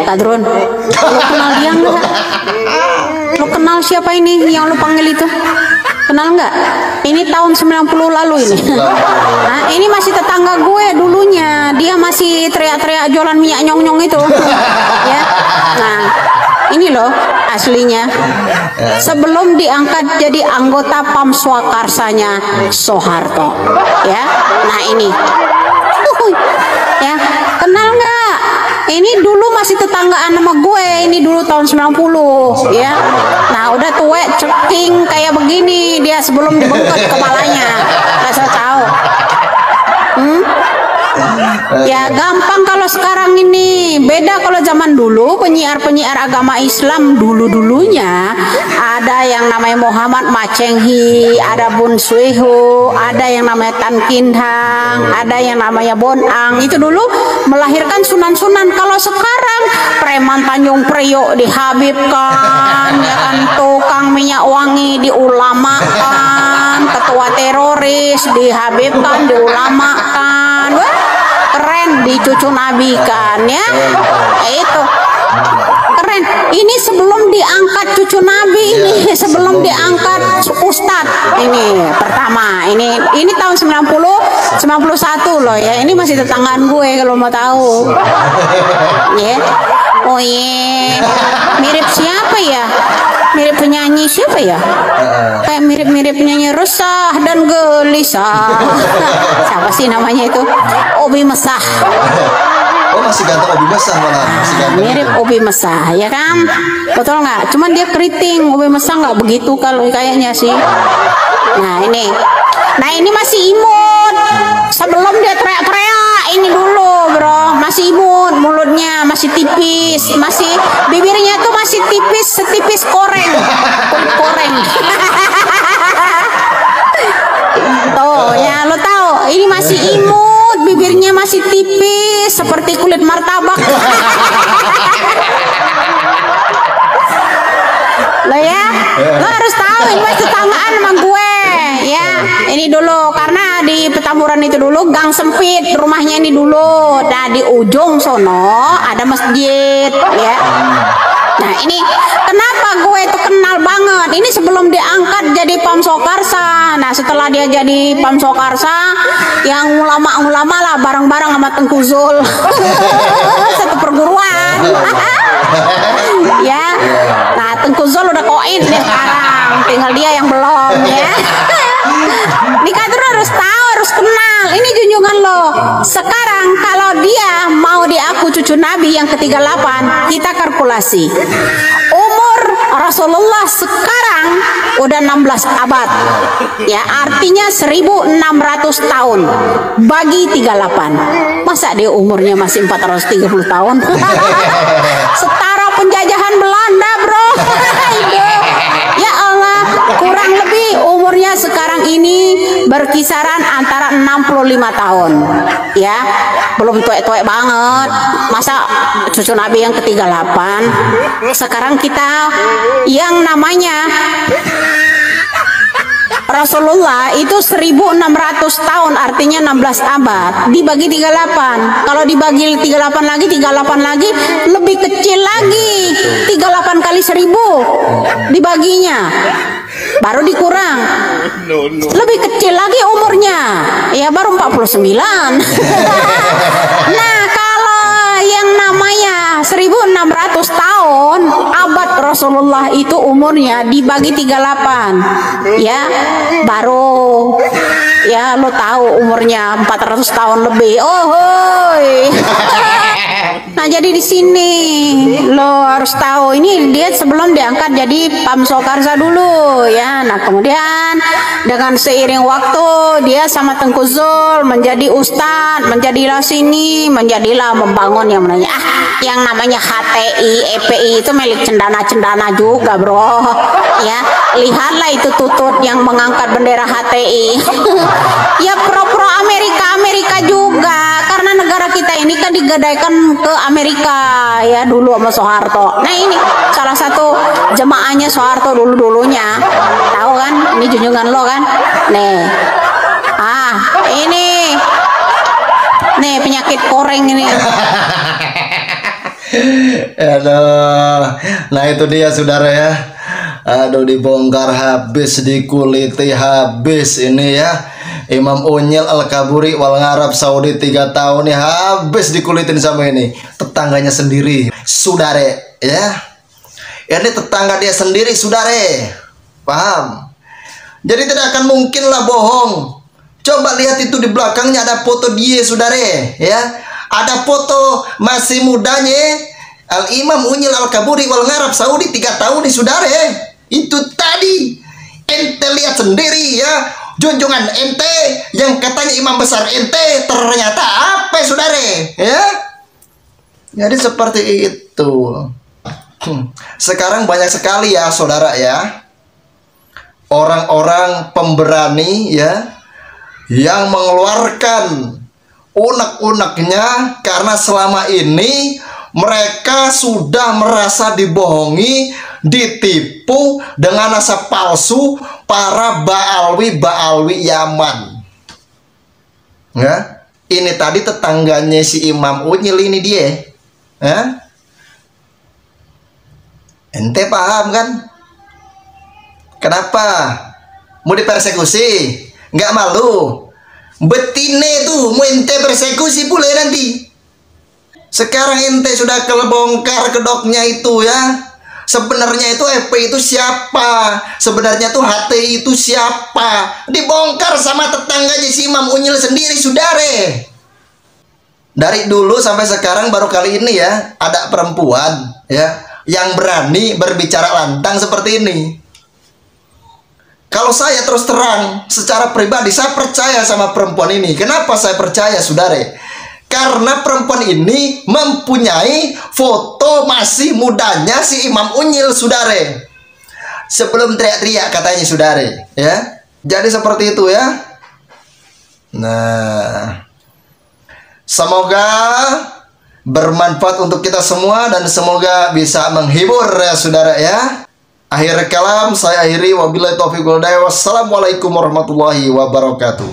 Kadrun, lo kenal dia nggak? Lo kenal siapa ini yang lo panggil itu? Kenal nggak? Ini tahun 90 lalu ini. Nah, ini masih tetangga gue dulunya. Dia masih teriak-teriak jualan minyak nyong-nyong itu. Ya. Nah, ini loh aslinya. Sebelum diangkat jadi anggota PAM Swakarsanya Soeharto. Ya. Nah, ini. Ya, kenal nggak? Ini dulu masih tetanggaan sama gue. Ini dulu tahun 90 ya. Nah, udah tuwek ceking kayak begini dia sebelum dibengket kepalanya. Saya tahu. Ya gampang kalau sekarang ini. Beda kalau zaman dulu penyiar-penyiar agama Islam dulu-dulunya ada yang namanya Muhammad Macenghi, ada Bun Sueho, ada yang namanya Tan Kindang, ada yang namanya Bonang. Itu dulu melahirkan sunan-sunan. Kalau sekarang preman Tanjung Priok dihabibkan, ya kan, tukang minyak wangi diulamakan, ketua teroris dihabibkan, diulamakan. Wah, keren, dicucu nabi kan ya. Itu keren. Ini sebelum diangkat cucu nabi ini, sebelum diangkat ustadz ini pertama. Ini tahun 91 loh ya. Ini masih tetanggaan gue kalau mau tahu. Ya. Oh iya. Mirip siapa ya? Mirip penyanyi siapa ya? Kayak mirip-mirip penyanyi resah dan gelisah. Siapa sih namanya itu? Obi Mesah. Oh, masih ganteng Obi Mesah malah. Masih ganteng. Mirip Obi Mesah ya kan? Betul nggak? Cuman dia keriting. Obi Mesah nggak begitu kalau kayaknya sih. Nah ini. Nah ini masih imut. Sebelum dia teriak-teriak ini dulu bro. Masih imut. Mulutnya masih tipis. Masih bibirnya tuh masih tipis. Setipis koreng. Koreng. Tuh ya lo tahu. Ini masih imut. Bibirnya masih tipis. Seperti kulit martabak. Lo ya. Lo harus tahu ini masih tetanggaan sama gue. Ya, ini dulu karena di Petamburan itu dulu gang sempit rumahnya ini dulu. Nah di ujung sono ada masjid ya. Nah ini kenapa gue itu kenal banget. Ini sebelum diangkat jadi PAM Swakarsa. Nah setelah dia jadi PAM Swakarsa, yang ulama-ulama lah bareng-bareng sama Tengku Zul. Satu perguruan. Ya. Nah Tengku Zul udah koin nih sekarang. Tinggal dia yang belum ya. Nih Kadrun harus tahu, harus kenal. Ini junjungan lo. Sekarang kalau dia mau diaku cucu Nabi yang ke-38, kita kalkulasi. Umur Rasulullah sekarang udah 16 abad. Ya, artinya 1600 tahun. Bagi 38. Masa dia umurnya masih 430 tahun? Setara penjajahan Belanda, bro. Ya Allah, kurang lebih umurnya sekarang ini berkisaran antara 65 tahun. Ya, belum tuek-tuek banget. Masa cucu Nabi yang ke-38. Sekarang kita yang namanya Rasulullah itu 1600 tahun, artinya 16 abad dibagi 38. Kalau dibagi 38 lagi, 38 lagi lebih kecil lagi. 38 kali 1000 dibaginya. Baru dikurang. Lebih kecil lagi umurnya. Ya baru 49. Nah, kalau yang namanya 1600 tahun, abad Rasulullah itu umurnya dibagi 38. Ya, baru ya lo tahu umurnya 400 tahun lebih. Oh, hoi. Nah, jadi di sini lo harus tahu ini dia sebelum diangkat jadi PAM Swakarsa dulu ya. Nah, kemudian dengan seiring waktu dia sama Tengku Zul menjadi ustadz, menjadilah sini, menjadilah membangun yang namanya HTI, EPI itu milik cendana-cendana juga, bro. Ya, lihatlah itu Tutut yang mengangkat bendera HTI. Ya pro-pro Amerika juga karena negara kita ini kan digadaikan ke Amerika ya dulu sama Soeharto. Nah ini salah satu jemaahnya Soeharto dulunya, tahu kan? Ini junjungan lo kan? Nih, ini nih penyakit koreng ini. Aduh, nah itu dia saudara ya. Aduh, dibongkar habis, dikuliti habis ini ya. Imam Unyil Al-Kaburi wal Arab Saudi 3 tahun nih habis dikulitin sama ini tetangganya sendiri, saudara ya. Ini tetangga dia sendiri, saudara. Paham? Jadi tidak akan mungkin lah bohong. Coba lihat itu di belakangnya ada foto dia, saudara ya. Ada foto masih mudanya Al-Imam Unyil Al-Kaburi wal Arab Saudi 3 tahun nih, saudara. Itu tadi ente lihat sendiri ya. Junjungan ente yang katanya imam besar ente ternyata apa, saudara ya. Jadi seperti itu. Sekarang banyak sekali ya saudara ya, orang-orang pemberani ya yang mengeluarkan unek-uneknya karena selama ini mereka sudah merasa dibohongi, ditipu dengan asa palsu para Ba'alwi Yaman. Ya, ini tadi tetangganya si Imam Unyil ini dia. Ya? Ente paham kan? Kenapa? Mau dipersekusi? Nggak malu? Betine tuh mau ente persekusi pula nanti. Sekarang ente sudah kelebongkar kedoknya itu ya. Sebenarnya itu FP itu siapa? Sebenarnya tuh HTI itu siapa? Dibongkar sama tetangganya si Imam Unyil sendiri, saudara. Dari dulu sampai sekarang baru kali ini ya ada perempuan ya yang berani berbicara lantang seperti ini. Kalau saya terus terang secara pribadi saya percaya sama perempuan ini. Kenapa saya percaya, saudara? Karena perempuan ini mempunyai foto masih mudanya si Imam Unyil, saudara. Sebelum teriak-teriak katanya, saudara, ya. Jadi seperti itu ya. Nah, semoga bermanfaat untuk kita semua dan semoga bisa menghibur ya, saudara ya. Akhir kalam saya akhiri, wabillahi taufiq wal hidayah. Wassalamualaikum warahmatullahi wabarakatuh.